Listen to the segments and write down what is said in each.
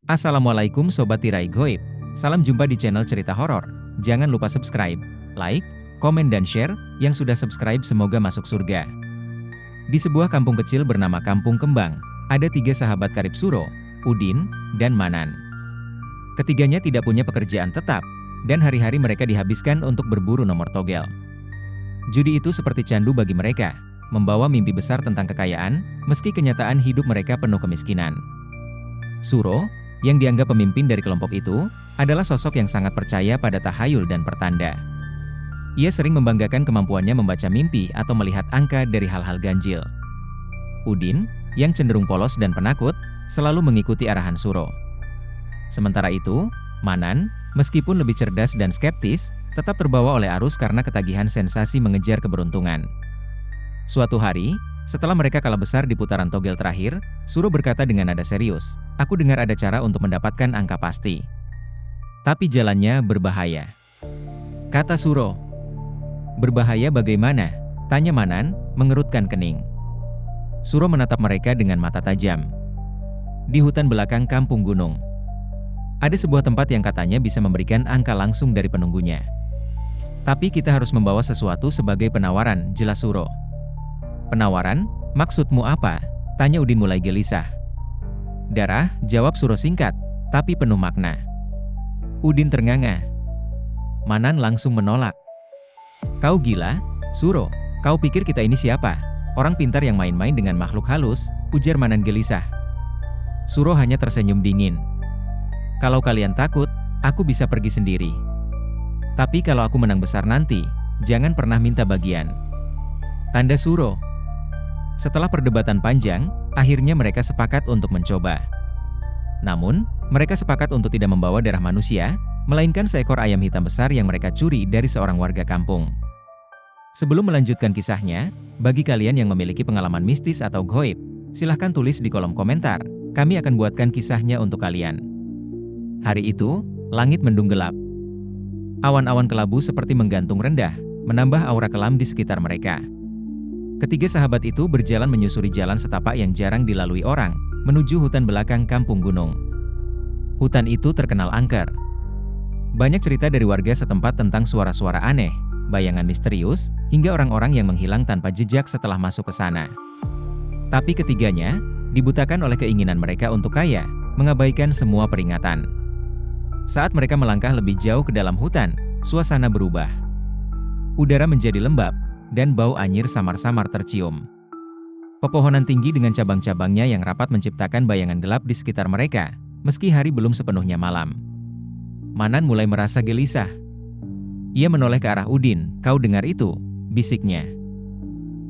Assalamualaikum Sobat Tirai Goib. Salam jumpa di channel cerita horor. Jangan lupa subscribe, like, komen dan share. Yang sudah subscribe semoga masuk surga. Di sebuah kampung kecil bernama Kampung Kembang, ada 3 sahabat karib Suro, Udin, dan Manan. Ketiganya tidak punya pekerjaan tetap, dan hari-hari mereka dihabiskan untuk berburu nomor togel. Judi itu seperti candu bagi mereka, membawa mimpi besar tentang kekayaan, meski kenyataan hidup mereka penuh kemiskinan. Suro, yang dianggap pemimpin dari kelompok itu, adalah sosok yang sangat percaya pada tahayul dan pertanda. Ia sering membanggakan kemampuannya membaca mimpi atau melihat angka dari hal-hal ganjil. Udin, yang cenderung polos dan penakut, selalu mengikuti arahan Suro. Sementara itu, Manan, meskipun lebih cerdas dan skeptis, tetap terbawa oleh arus karena ketagihan sensasi mengejar keberuntungan. Suatu hari, setelah mereka kalah besar di putaran togel terakhir, Suro berkata dengan nada serius, "Aku dengar ada cara untuk mendapatkan angka pasti. Tapi jalannya berbahaya," kata Suro. "Berbahaya bagaimana?" tanya Manan, mengerutkan kening. Suro menatap mereka dengan mata tajam. Di hutan belakang kampung gunung, ada sebuah tempat yang katanya bisa memberikan angka langsung dari penunggunya. "Tapi kita harus membawa sesuatu sebagai penawaran," jelas Suro. "Penawaran? Maksudmu apa?" tanya Udin mulai gelisah. "Darah," jawab Suro singkat, tapi penuh makna. Udin ternganga. Manan langsung menolak. "Kau gila, Suro? Kau pikir kita ini siapa? Orang pintar yang main-main dengan makhluk halus," ujar Manan gelisah. Suro hanya tersenyum dingin. "Kalau kalian takut, aku bisa pergi sendiri. Tapi kalau aku menang besar nanti, jangan pernah minta bagian," tanda Suro. Setelah perdebatan panjang, akhirnya mereka sepakat untuk mencoba. Namun, mereka sepakat untuk tidak membawa darah manusia, melainkan seekor ayam hitam besar yang mereka curi dari seorang warga kampung. Sebelum melanjutkan kisahnya, bagi kalian yang memiliki pengalaman mistis atau ghaib, silahkan tulis di kolom komentar. Kami akan buatkan kisahnya untuk kalian. Hari itu, langit mendung gelap. Awan-awan kelabu seperti menggantung rendah, menambah aura kelam di sekitar mereka. Ketiga sahabat itu berjalan menyusuri jalan setapak yang jarang dilalui orang, menuju hutan belakang kampung gunung. Hutan itu terkenal angker. Banyak cerita dari warga setempat tentang suara-suara aneh, bayangan misterius, hingga orang-orang yang menghilang tanpa jejak setelah masuk ke sana. Tapi ketiganya, dibutakan oleh keinginan mereka untuk kaya, mengabaikan semua peringatan. Saat mereka melangkah lebih jauh ke dalam hutan, suasana berubah. Udara menjadi lembab, dan bau anyir samar-samar tercium. Pepohonan tinggi dengan cabang-cabangnya yang rapat menciptakan bayangan gelap di sekitar mereka, meski hari belum sepenuhnya malam. Manan mulai merasa gelisah. Ia menoleh ke arah Udin. "Kau dengar itu?" bisiknya.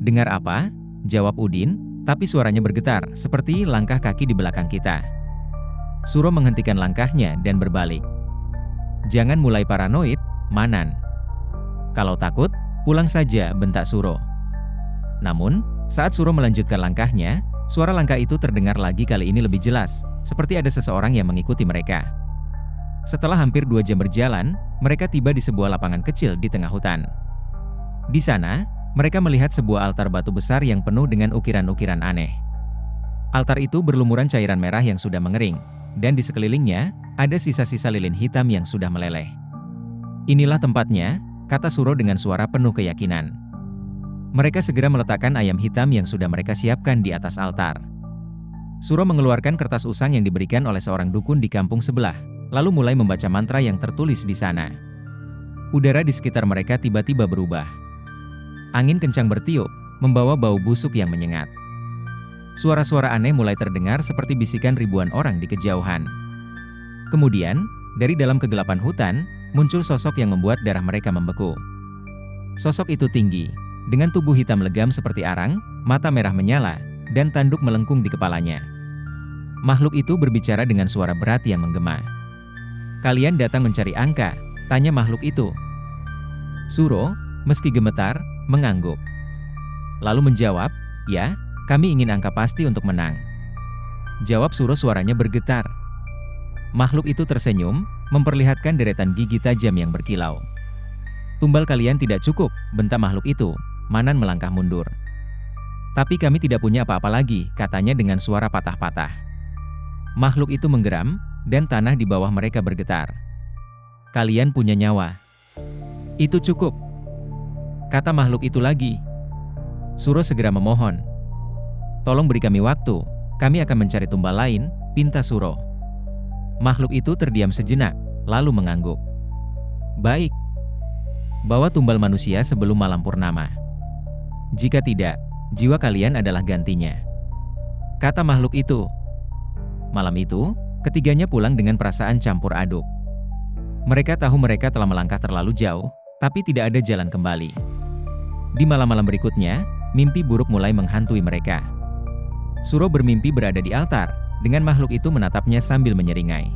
"Dengar apa?" jawab Udin, tapi suaranya bergetar, seperti langkah kaki di belakang kita. Suro menghentikan langkahnya dan berbalik. "Jangan mulai paranoid, Manan. Kalau takut, pulang saja," bentak Suro. Namun, saat Suro melanjutkan langkahnya, suara langkah itu terdengar lagi, kali ini lebih jelas, seperti ada seseorang yang mengikuti mereka. Setelah hampir 2 jam berjalan, mereka tiba di sebuah lapangan kecil di tengah hutan. Di sana, mereka melihat sebuah altar batu besar yang penuh dengan ukiran-ukiran aneh. Altar itu berlumuran cairan merah yang sudah mengering, dan di sekelilingnya, ada sisa-sisa lilin hitam yang sudah meleleh. "Inilah tempatnya," kata Suro dengan suara penuh keyakinan. Mereka segera meletakkan ayam hitam yang sudah mereka siapkan di atas altar. Suro mengeluarkan kertas usang yang diberikan oleh seorang dukun di kampung sebelah, lalu mulai membaca mantra yang tertulis di sana. Udara di sekitar mereka tiba-tiba berubah. Angin kencang bertiup, membawa bau busuk yang menyengat. Suara-suara aneh mulai terdengar seperti bisikan ribuan orang di kejauhan. Kemudian, dari dalam kegelapan hutan, muncul sosok yang membuat darah mereka membeku. Sosok itu tinggi, dengan tubuh hitam legam seperti arang, mata merah menyala, dan tanduk melengkung di kepalanya. Makhluk itu berbicara dengan suara berat yang menggema. "Kalian datang mencari angka?" tanya makhluk itu. Suro, meski gemetar, mengangguk. Lalu menjawab, "Ya, kami ingin angka pasti untuk menang," jawab Suro suaranya bergetar. Makhluk itu tersenyum, memperlihatkan deretan gigi tajam yang berkilau. "Tumbal kalian tidak cukup," bentak makhluk itu. Manan melangkah mundur. "Tapi kami tidak punya apa-apa lagi," katanya dengan suara patah-patah. Makhluk itu menggeram, dan tanah di bawah mereka bergetar. "Kalian punya nyawa. Itu cukup," kata makhluk itu lagi. Suro segera memohon. "Tolong beri kami waktu, kami akan mencari tumbal lain," pinta Suro. Makhluk itu terdiam sejenak, lalu mengangguk. "Baik. Bawa tumbal manusia sebelum malam purnama. Jika tidak, jiwa kalian adalah gantinya," kata makhluk itu. Malam itu, ketiganya pulang dengan perasaan campur aduk. Mereka tahu mereka telah melangkah terlalu jauh, tapi tidak ada jalan kembali. Di malam-malam berikutnya, mimpi buruk mulai menghantui mereka. Suro bermimpi berada di altar, dengan makhluk itu menatapnya sambil menyeringai.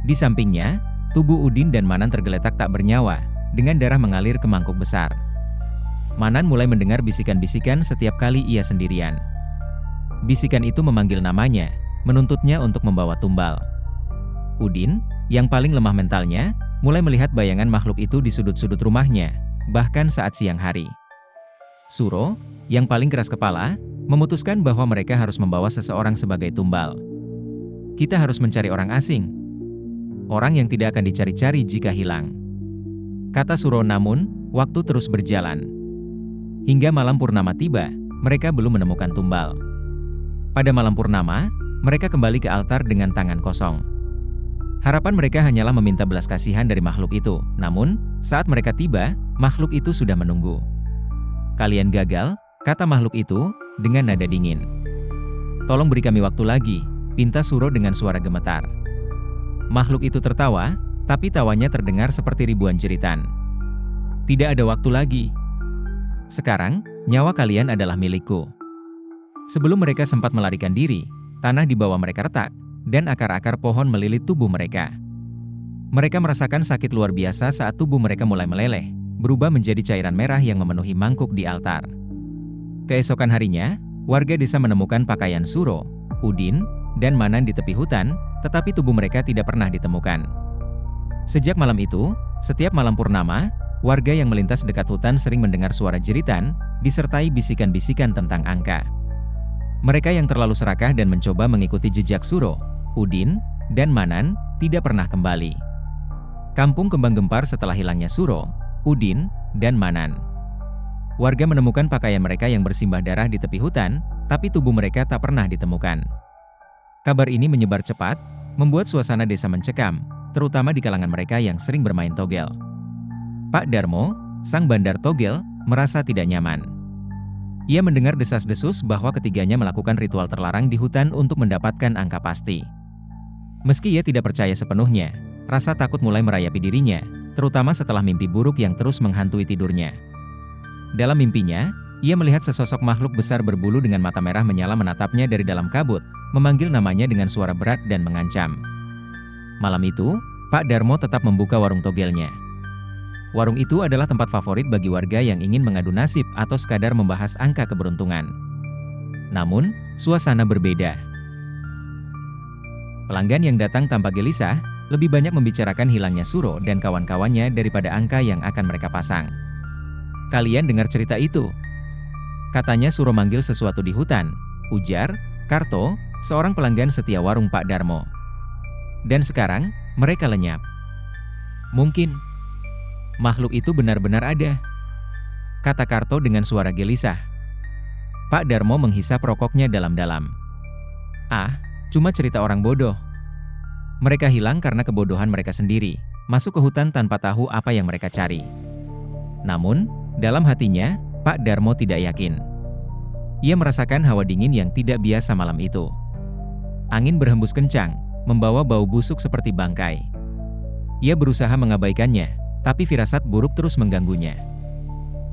Di sampingnya, tubuh Udin dan Manan tergeletak tak bernyawa, dengan darah mengalir ke mangkuk besar. Manan mulai mendengar bisikan-bisikan setiap kali ia sendirian. Bisikan itu memanggil namanya, menuntutnya untuk membawa tumbal. Udin, yang paling lemah mentalnya, mulai melihat bayangan makhluk itu di sudut-sudut rumahnya, bahkan saat siang hari. Suro, yang paling keras kepala, memutuskan bahwa mereka harus membawa seseorang sebagai tumbal. "Kita harus mencari orang asing. Orang yang tidak akan dicari-cari jika hilang," kata Suro. Namun, waktu terus berjalan. Hingga malam purnama tiba, mereka belum menemukan tumbal. Pada malam purnama, mereka kembali ke altar dengan tangan kosong. Harapan mereka hanyalah meminta belas kasihan dari makhluk itu. Namun, saat mereka tiba, makhluk itu sudah menunggu. "Kalian gagal," kata makhluk itu, dengan nada dingin. "Tolong beri kami waktu lagi," pinta Suro dengan suara gemetar. Makhluk itu tertawa, tapi tawanya terdengar seperti ribuan jeritan. "Tidak ada waktu lagi. Sekarang, nyawa kalian adalah milikku." Sebelum mereka sempat melarikan diri, tanah di bawah mereka retak, dan akar-akar pohon melilit tubuh mereka. Mereka merasakan sakit luar biasa saat tubuh mereka mulai meleleh, berubah menjadi cairan merah yang memenuhi mangkuk di altar. Keesokan harinya, warga desa menemukan pakaian Suro, Udin, dan Manan di tepi hutan, tetapi tubuh mereka tidak pernah ditemukan. Sejak malam itu, setiap malam purnama, warga yang melintas dekat hutan sering mendengar suara jeritan, disertai bisikan-bisikan tentang angka. Mereka yang terlalu serakah dan mencoba mengikuti jejak Suro, Udin, dan Manan, tidak pernah kembali. Kampung kembang gempar setelah hilangnya Suro, Udin, dan Manan. Warga menemukan pakaian mereka yang bersimbah darah di tepi hutan, tapi tubuh mereka tak pernah ditemukan. Kabar ini menyebar cepat, membuat suasana desa mencekam, terutama di kalangan mereka yang sering bermain togel. Pak Darmo, sang bandar togel, merasa tidak nyaman. Ia mendengar desas-desus bahwa ketiganya melakukan ritual terlarang di hutan untuk mendapatkan angka pasti. Meski ia tidak percaya sepenuhnya, rasa takut mulai merayapi dirinya, terutama setelah mimpi buruk yang terus menghantui tidurnya. Dalam mimpinya, ia melihat sesosok makhluk besar berbulu dengan mata merah menyala menatapnya dari dalam kabut, memanggil namanya dengan suara berat dan mengancam. Malam itu, Pak Darmo tetap membuka warung togelnya. Warung itu adalah tempat favorit bagi warga yang ingin mengadu nasib atau sekadar membahas angka keberuntungan. Namun, suasana berbeda. Pelanggan yang datang tanpa gelisah, lebih banyak membicarakan hilangnya Suro dan kawan-kawannya daripada angka yang akan mereka pasang. "Kalian dengar cerita itu?" Katanya Suro manggil sesuatu di hutan, ujar Karto, seorang pelanggan setia warung Pak Darmo. Dan sekarang, mereka lenyap. "Mungkin makhluk itu benar-benar ada," kata Karto dengan suara gelisah. Pak Darmo menghisap rokoknya dalam-dalam. "Ah, cuma cerita orang bodoh. Mereka hilang karena kebodohan mereka sendiri, masuk ke hutan tanpa tahu apa yang mereka cari." Namun, dalam hatinya, Pak Darmo tidak yakin. Ia merasakan hawa dingin yang tidak biasa malam itu. Angin berhembus kencang, membawa bau busuk seperti bangkai. Ia berusaha mengabaikannya, tapi firasat buruk terus mengganggunya.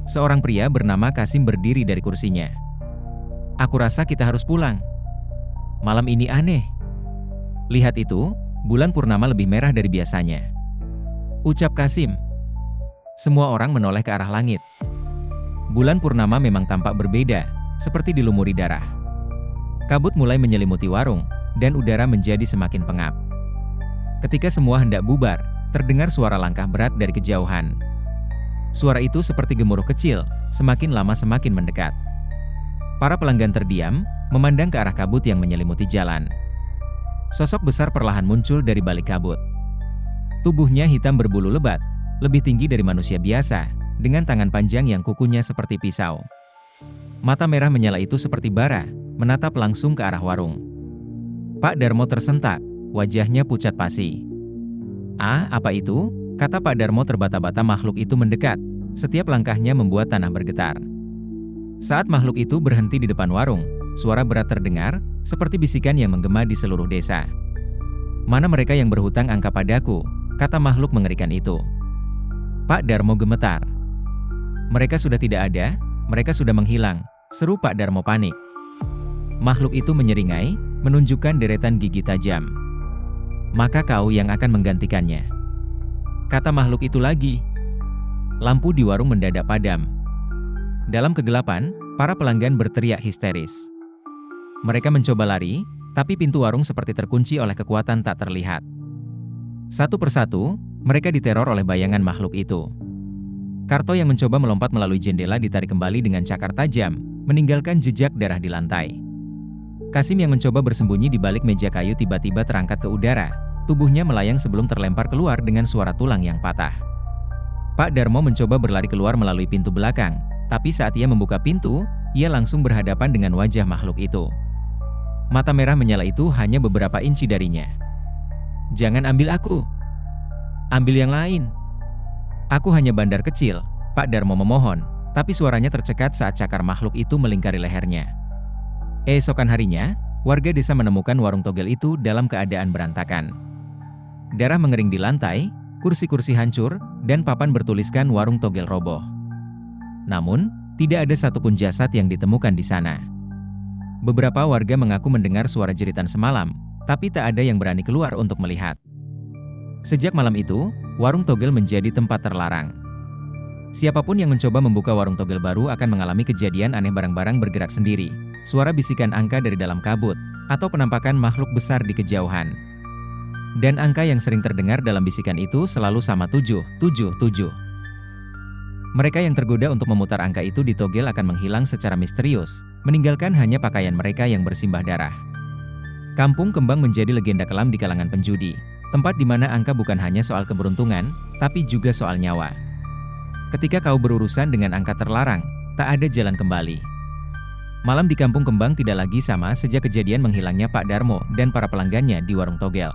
Seorang pria bernama Kasim berdiri dari kursinya. "Aku rasa kita harus pulang. Malam ini aneh." Lihat itu, bulan purnama lebih merah dari biasanya, ucap Kasim. Semua orang menoleh ke arah langit. Bulan purnama memang tampak berbeda, seperti dilumuri darah. Kabut mulai menyelimuti warung, dan udara menjadi semakin pengap. Ketika semua hendak bubar, terdengar suara langkah berat dari kejauhan. Suara itu seperti gemuruh kecil, semakin lama semakin mendekat. Para pelanggan terdiam, memandang ke arah kabut yang menyelimuti jalan. Sosok besar perlahan muncul dari balik kabut. Tubuhnya hitam berbulu lebat, lebih tinggi dari manusia biasa, dengan tangan panjang yang kukunya seperti pisau. Mata merah menyala itu seperti bara, menatap langsung ke arah warung. Pak Darmo tersentak, wajahnya pucat pasi. "Ah, apa itu?" kata Pak Darmo terbata-bata. Makhluk itu mendekat, setiap langkahnya membuat tanah bergetar. Saat makhluk itu berhenti di depan warung, suara berat terdengar, seperti bisikan yang menggema di seluruh desa. "Mana mereka yang berhutang angka padaku?" kata makhluk mengerikan itu. Pak Darmo gemetar. "Mereka sudah tidak ada, mereka sudah menghilang," seru Pak Darmo panik. Makhluk itu menyeringai, menunjukkan deretan gigi tajam. "Maka kau yang akan menggantikannya," kata makhluk itu lagi. Lampu di warung mendadak padam. Dalam kegelapan, para pelanggan berteriak histeris. Mereka mencoba lari, tapi pintu warung seperti terkunci oleh kekuatan tak terlihat. Satu persatu, mereka diteror oleh bayangan makhluk itu. Karto yang mencoba melompat melalui jendela ditarik kembali dengan cakar tajam, meninggalkan jejak darah di lantai. Kasim yang mencoba bersembunyi di balik meja kayu tiba-tiba terangkat ke udara, tubuhnya melayang sebelum terlempar keluar dengan suara tulang yang patah. Pak Darmo mencoba berlari keluar melalui pintu belakang, tapi saat ia membuka pintu, ia langsung berhadapan dengan wajah makhluk itu. Mata merah menyala itu hanya beberapa inci darinya. "Jangan ambil aku. Ambil yang lain. Aku hanya bandar kecil," Pak Darmo memohon, tapi suaranya tercekat saat cakar makhluk itu melingkari lehernya. Esokan harinya, warga desa menemukan warung togel itu dalam keadaan berantakan. Darah mengering di lantai, kursi-kursi hancur, dan papan bertuliskan warung togel roboh. Namun, tidak ada satupun jasad yang ditemukan di sana. Beberapa warga mengaku mendengar suara jeritan semalam, tapi tak ada yang berani keluar untuk melihat. Sejak malam itu, warung togel menjadi tempat terlarang. Siapapun yang mencoba membuka warung togel baru akan mengalami kejadian aneh, barang-barang bergerak sendiri, suara bisikan angka dari dalam kabut, atau penampakan makhluk besar di kejauhan. Dan angka yang sering terdengar dalam bisikan itu selalu sama 777. Mereka yang tergoda untuk memutar angka itu di togel akan menghilang secara misterius, meninggalkan hanya pakaian mereka yang bersimbah darah. Kampung Kembang menjadi legenda kelam di kalangan penjudi, tempat di mana angka bukan hanya soal keberuntungan, tapi juga soal nyawa. Ketika kau berurusan dengan angka terlarang, tak ada jalan kembali. Malam di Kampung Kembang tidak lagi sama sejak kejadian menghilangnya Pak Darmo dan para pelanggannya di warung togel.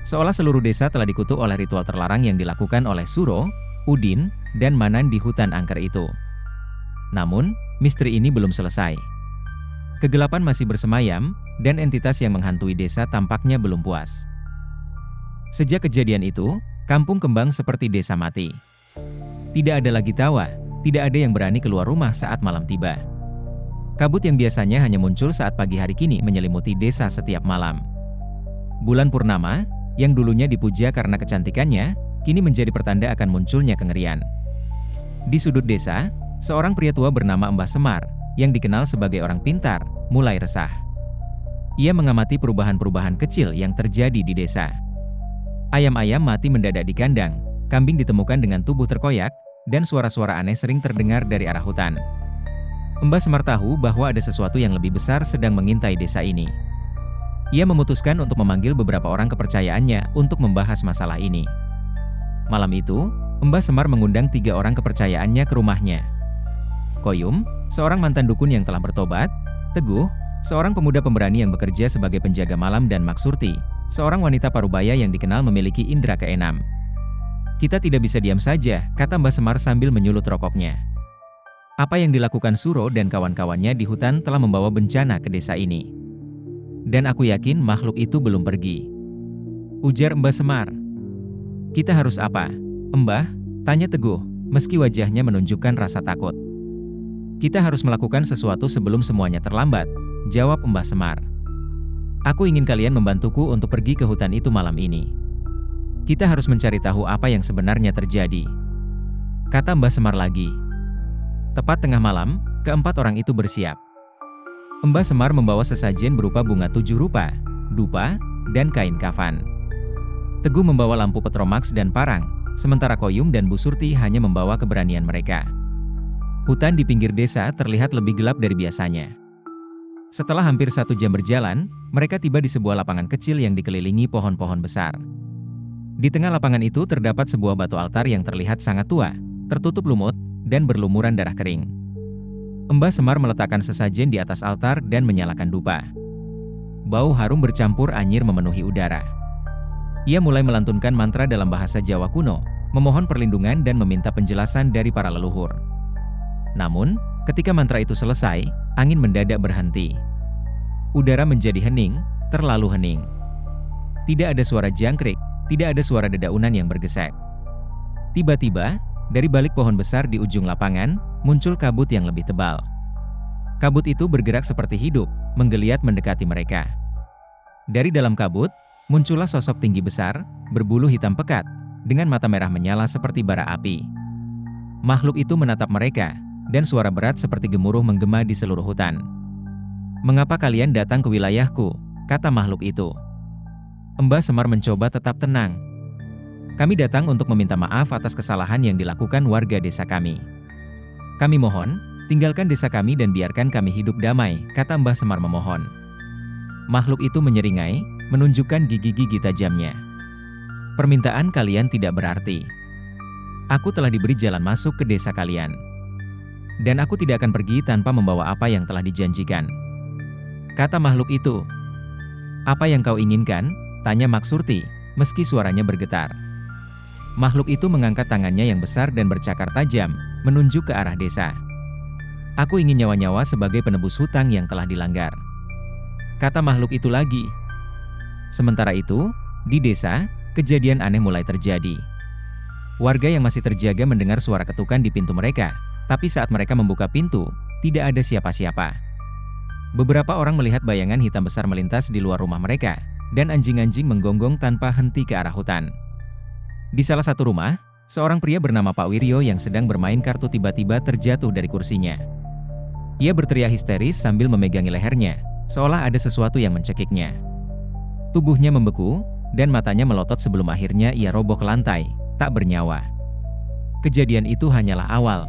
Seolah seluruh desa telah dikutuk oleh ritual terlarang yang dilakukan oleh Suro, Udin, dan Manan di hutan angker itu. Namun, misteri ini belum selesai. Kegelapan masih bersemayam, dan entitas yang menghantui desa tampaknya belum puas. Sejak kejadian itu, Kampung Kembang seperti desa mati. Tidak ada lagi tawa, tidak ada yang berani keluar rumah saat malam tiba. Kabut yang biasanya hanya muncul saat pagi hari kini menyelimuti desa setiap malam. Bulan purnama, yang dulunya dipuja karena kecantikannya, kini menjadi pertanda akan munculnya kengerian. Di sudut desa, seorang pria tua bernama Mbah Semar, yang dikenal sebagai orang pintar, mulai resah. Ia mengamati perubahan-perubahan kecil yang terjadi di desa. Ayam-ayam mati mendadak di kandang, kambing ditemukan dengan tubuh terkoyak, dan suara-suara aneh sering terdengar dari arah hutan. Mbah Semar tahu bahwa ada sesuatu yang lebih besar sedang mengintai desa ini. Ia memutuskan untuk memanggil beberapa orang kepercayaannya untuk membahas masalah ini. Malam itu, Mbah Semar mengundang 3 orang kepercayaannya ke rumahnya. Koyum, seorang mantan dukun yang telah bertobat, Teguh, seorang pemuda pemberani yang bekerja sebagai penjaga malam, dan Maksurti, seorang wanita parubaya yang dikenal memiliki indera keenam. "Kita tidak bisa diam saja," kata Mbah Semar sambil menyulut rokoknya. "Apa yang dilakukan Suro dan kawan-kawannya di hutan telah membawa bencana ke desa ini. Dan aku yakin makhluk itu belum pergi," ujar Mbah Semar. "Kita harus apa, Mbah?" tanya Teguh, meski wajahnya menunjukkan rasa takut. "Kita harus melakukan sesuatu sebelum semuanya terlambat," jawab Mbah Semar. "Aku ingin kalian membantuku untuk pergi ke hutan itu malam ini. Kita harus mencari tahu apa yang sebenarnya terjadi," kata Mbah Semar lagi. Tepat tengah malam, keempat orang itu bersiap. Mbah Semar membawa sesajen berupa bunga 7 rupa, dupa, dan kain kafan. Teguh membawa lampu petromax dan parang, sementara Koyum dan Bu Surti hanya membawa keberanian mereka. Hutan di pinggir desa terlihat lebih gelap dari biasanya. Setelah hampir 1 jam berjalan, mereka tiba di sebuah lapangan kecil yang dikelilingi pohon-pohon besar. Di tengah lapangan itu terdapat sebuah batu altar yang terlihat sangat tua, tertutup lumut, dan berlumuran darah kering. Mbah Semar meletakkan sesajen di atas altar dan menyalakan dupa. Bau harum bercampur anyir memenuhi udara. Ia mulai melantunkan mantra dalam bahasa Jawa kuno, memohon perlindungan dan meminta penjelasan dari para leluhur. Namun, ketika mantra itu selesai, angin mendadak berhenti. Udara menjadi hening, terlalu hening. Tidak ada suara jangkrik, tidak ada suara dedaunan yang bergesek. Tiba-tiba, dari balik pohon besar di ujung lapangan, muncul kabut yang lebih tebal. Kabut itu bergerak seperti hidup, menggeliat mendekati mereka. Dari dalam kabut, muncullah sosok tinggi besar, berbulu hitam pekat, dengan mata merah menyala seperti bara api. Makhluk itu menatap mereka, dan suara berat seperti gemuruh menggema di seluruh hutan. "Mengapa kalian datang ke wilayahku?" kata makhluk itu. Mbah Semar mencoba tetap tenang. "Kami datang untuk meminta maaf atas kesalahan yang dilakukan warga desa kami. Kami mohon, tinggalkan desa kami dan biarkan kami hidup damai," kata Mbah Semar memohon. Makhluk itu menyeringai, menunjukkan gigi-gigi tajamnya. "Permintaan kalian tidak berarti. Aku telah diberi jalan masuk ke desa kalian. Dan aku tidak akan pergi tanpa membawa apa yang telah dijanjikan," kata makhluk itu. "Apa yang kau inginkan?" tanya Maksurti, meski suaranya bergetar. Makhluk itu mengangkat tangannya yang besar dan bercakar tajam, menunjuk ke arah desa. "Aku ingin nyawa-nyawa sebagai penebus hutang yang telah dilanggar," kata makhluk itu lagi. Sementara itu, di desa, kejadian aneh mulai terjadi. Warga yang masih terjaga mendengar suara ketukan di pintu mereka, tapi saat mereka membuka pintu, tidak ada siapa-siapa. Beberapa orang melihat bayangan hitam besar melintas di luar rumah mereka, dan anjing-anjing menggonggong tanpa henti ke arah hutan. Di salah satu rumah, seorang pria bernama Pak Wiryo yang sedang bermain kartu tiba-tiba terjatuh dari kursinya. Ia berteriak histeris sambil memegangi lehernya, seolah ada sesuatu yang mencekiknya. Tubuhnya membeku, dan matanya melotot sebelum akhirnya ia roboh ke lantai, tak bernyawa. Kejadian itu hanyalah awal.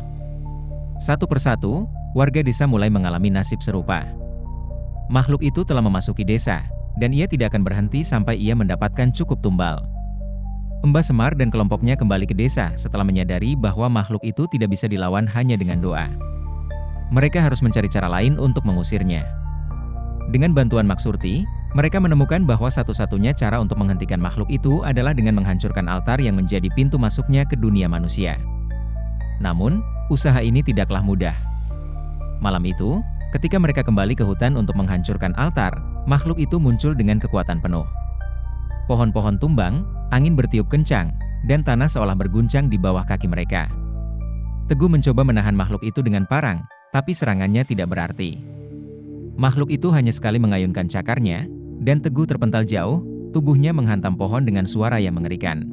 Satu persatu, warga desa mulai mengalami nasib serupa. Makhluk itu telah memasuki desa, dan ia tidak akan berhenti sampai ia mendapatkan cukup tumbal. Mbah Semar dan kelompoknya kembali ke desa setelah menyadari bahwa makhluk itu tidak bisa dilawan hanya dengan doa. Mereka harus mencari cara lain untuk mengusirnya. Dengan bantuan Maksurti, mereka menemukan bahwa satu-satunya cara untuk menghentikan makhluk itu adalah dengan menghancurkan altar yang menjadi pintu masuknya ke dunia manusia. Namun, usaha ini tidaklah mudah. Malam itu, ketika mereka kembali ke hutan untuk menghancurkan altar, makhluk itu muncul dengan kekuatan penuh. Pohon-pohon tumbang, angin bertiup kencang, dan tanah seolah berguncang di bawah kaki mereka. Teguh mencoba menahan makhluk itu dengan parang, tapi serangannya tidak berarti. Makhluk itu hanya sekali mengayunkan cakarnya, dan Teguh terpental jauh, tubuhnya menghantam pohon dengan suara yang mengerikan.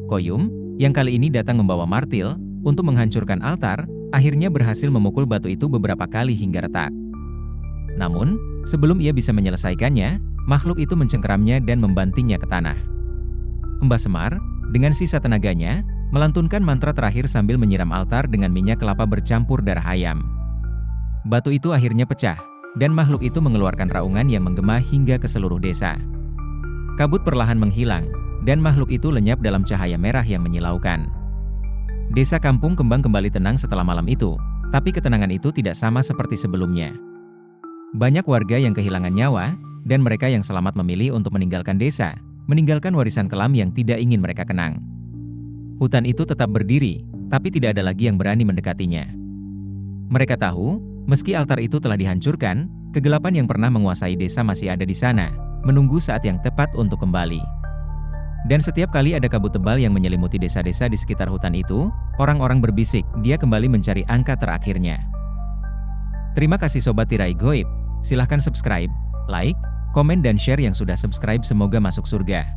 Koyum, yang kali ini datang membawa martil, untuk menghancurkan altar, akhirnya berhasil memukul batu itu beberapa kali hingga retak. Namun, sebelum ia bisa menyelesaikannya, makhluk itu mencengkeramnya dan membantingnya ke tanah. Mbah Semar, dengan sisa tenaganya, melantunkan mantra terakhir sambil menyiram altar dengan minyak kelapa bercampur darah ayam. Batu itu akhirnya pecah, dan makhluk itu mengeluarkan raungan yang menggema hingga ke seluruh desa. Kabut perlahan menghilang, dan makhluk itu lenyap dalam cahaya merah yang menyilaukan. Desa Kampung Kembang kembali tenang setelah malam itu, tapi ketenangan itu tidak sama seperti sebelumnya. Banyak warga yang kehilangan nyawa, dan mereka yang selamat memilih untuk meninggalkan desa, meninggalkan warisan kelam yang tidak ingin mereka kenang. Hutan itu tetap berdiri, tapi tidak ada lagi yang berani mendekatinya. Mereka tahu, meski altar itu telah dihancurkan, kegelapan yang pernah menguasai desa masih ada di sana, menunggu saat yang tepat untuk kembali. Dan setiap kali ada kabut tebal yang menyelimuti desa-desa di sekitar hutan itu, orang-orang berbisik, dia kembali mencari angka terakhirnya. Terima kasih Sobat Tirai Goib, silahkan subscribe, like, komen dan share yang sudah subscribe, semoga masuk surga.